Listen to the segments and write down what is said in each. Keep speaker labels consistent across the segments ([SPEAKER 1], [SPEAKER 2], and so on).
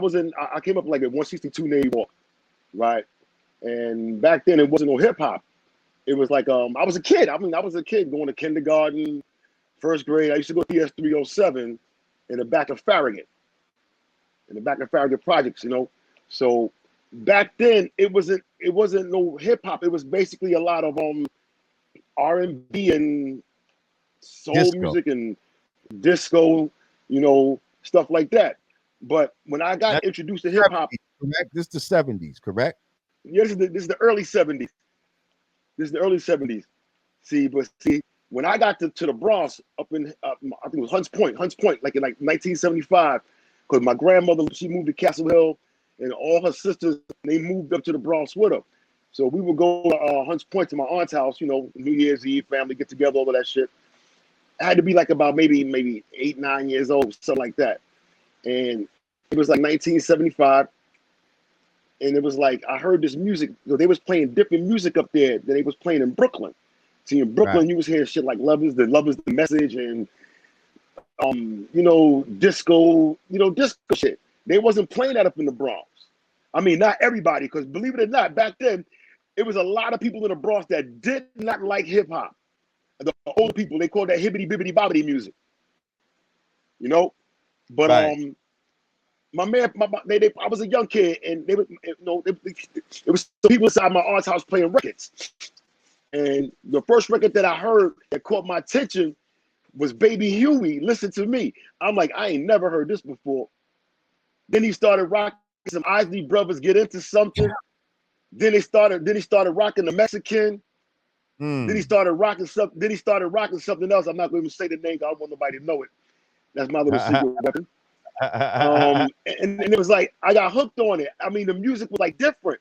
[SPEAKER 1] I came up like at 162 Navy Walk, right? And back then it wasn't no hip hop. It was like I was a kid. I mean, I was a kid going to kindergarten, first grade. I used to go to PS 307 in the back of Farragut, Projects, you know. So back then it wasn't no hip hop. It was basically a lot of R&B and soul music and disco, you know, stuff like that. But when I got introduced to hip hop,
[SPEAKER 2] correct? This is the 70s, correct?
[SPEAKER 1] Yeah, this is the early 70s. This is the early 70s. See, when I got to the Bronx, up in I think it was Hunts Point, like in like 1975, because my grandmother, she moved to Castle Hill, and all her sisters, they moved up to the Bronx with her. So we would go to Hunts Point to my aunt's house, you know, New Year's Eve, family get together, all of that shit. I had to be like about maybe 8, 9 years old, something like that. And it was like 1975. And it was like, I heard this music. They was playing different music up there than they was playing in Brooklyn. See, in Brooklyn, right, you was hearing shit like Love is the Message and, you know, disco shit. They wasn't playing that up in the Bronx. I mean, not everybody, because believe it or not, back then, it was a lot of people in the Bronx that did not like hip hop. The old people, they called that hibbity bibbity bobbity music. You know? But right. My man, I was a young kid, and they would, you know, it was people inside my aunt's house playing records. And the first record that I heard that caught my attention was Baby Huey, Listen to Me. I'm like, I ain't never heard this before. Then he started rocking some Isley Brothers, Get Into Something. Then he started rocking the Mexican. Then he started rocking something. Then he started rocking something else. I'm not going to even say the name. I don't want nobody to know it. That's my little secret weapon. And it was like I got hooked on it. I mean, the music was like different,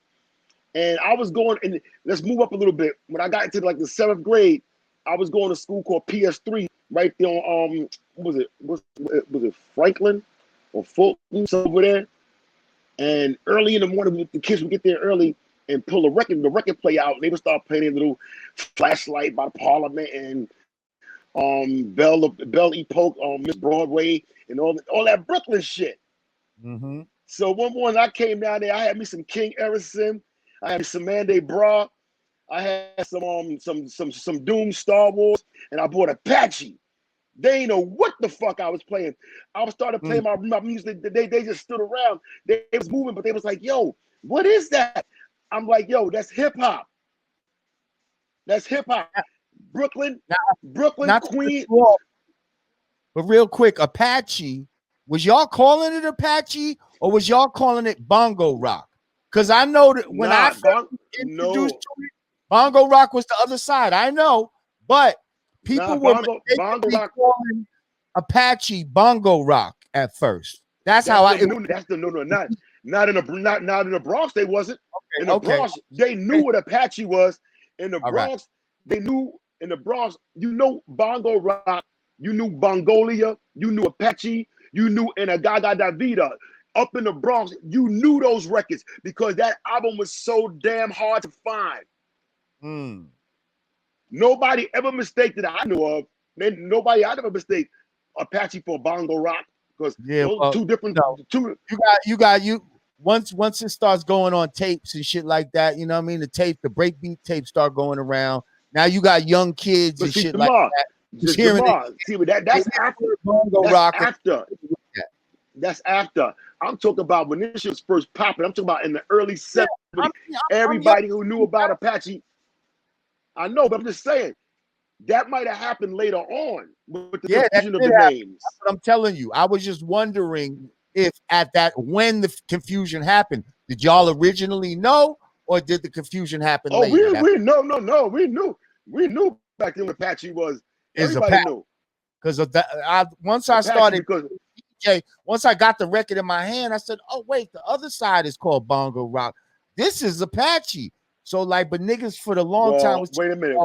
[SPEAKER 1] and I was going. And let's move up a little bit. When I got into like the 7th grade, I was going to school called PS3 right there on what was it Franklin or Fulton over there. And early in the morning, the kids would get there early and pull the record player out, and they would start playing a little Flashlight by Parliament and Belle Epoque, Miss Broadway, and all that Brooklyn shit.
[SPEAKER 2] Mm-hmm.
[SPEAKER 1] So one morning I came down there, I had me some King Erison, I had some Manday Bra, I had some Doom Star Wars, and I bought Apache. They ain't know what the fuck I was playing. I was started playing my music. They just stood around. They was moving, but they was like, yo, what is that? I'm like, yo, that's hip-hop. That's hip-hop. Brooklyn, Queens.
[SPEAKER 2] But real quick, Apache, was y'all calling it Apache or was y'all calling it bongo rock? Because I know that when I first introduced to it, bongo rock was the other side. I know, but people were
[SPEAKER 1] bongo rock
[SPEAKER 2] calling Apache bongo rock at first. That's how
[SPEAKER 1] not in the Bronx. They wasn't in the Bronx. They knew what Apache was. In the Bronx, they knew. In the Bronx, you know bongo rock, you knew Bongolia, you knew Apache, you knew Inagaga Da Vida. Up in the Bronx, you knew those records because that album was so damn hard to find. Nobody ever mistaked that I knew of. Nobody I ever mistake Apache for bongo rock because those two different.
[SPEAKER 2] You once it starts going on tapes and shit like that, you know what I mean? The breakbeat tapes start going around. Now you got young kids and shit like that.
[SPEAKER 1] That's after bongo rock. That's after. I'm talking about when this shit was first popping. I'm talking about in the early 70s. Everybody who knew about Apache. I know, but I'm just saying that might have happened later on with the confusion of the names.
[SPEAKER 2] That's what I'm telling you. I was just wondering if when the confusion happened, did y'all originally know, or did the confusion happen later?
[SPEAKER 1] We knew back then what Apache was. Everybody knew.
[SPEAKER 2] Because of that, once I got the record in my hand, I said, "Oh wait, the other side is called bongo rock. This is Apache." So like, but niggas for the long time was.
[SPEAKER 1] Wait a minute.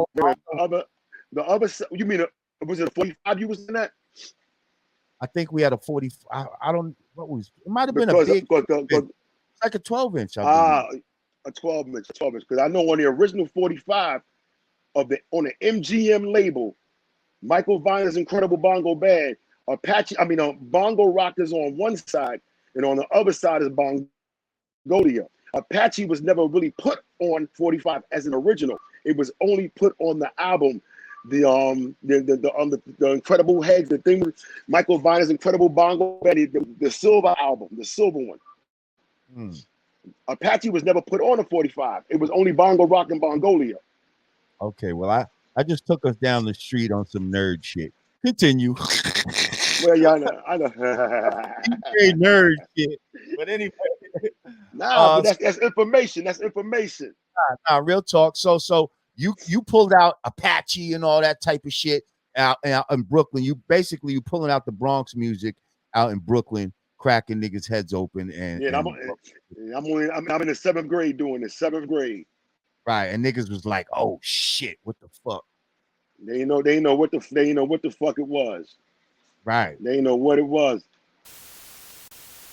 [SPEAKER 1] The other, you mean was it a 45 you was in that?
[SPEAKER 2] I think we had a 40. I don't. What was? It might have been a big. It's like a 12-inch.
[SPEAKER 1] A 12-inch. Because I know on the original 45 on the MGM label, Michael Viner's Incredible Bongo Band, Apache. Bongo Rock is on one side, and on the other side is Bongolia. Apache was never really put on 45 as an original. It was only put on the album. The Incredible Heads, the thing with Michael Viner's Incredible Bongo, the silver album, the silver one. Apache was never put on a 45. It was only Bongo Rock and Bongolia.
[SPEAKER 2] Okay, well, I just took us down the street on some nerd shit. Continue.
[SPEAKER 1] Well, yeah, I know.
[SPEAKER 2] Nerd shit. But anyway.
[SPEAKER 1] But that's information. That's information.
[SPEAKER 2] Nah, real talk. So you pulled out Apache and all that type of shit out in Brooklyn. You pulling out the Bronx music out in Brooklyn, cracking niggas' heads open. I'm in
[SPEAKER 1] the 7th grade doing this. 7th grade.
[SPEAKER 2] Right, and niggas was like, "Oh shit, what the fuck?"
[SPEAKER 1] They know what the fuck it was.
[SPEAKER 2] Right.
[SPEAKER 1] They know what it was.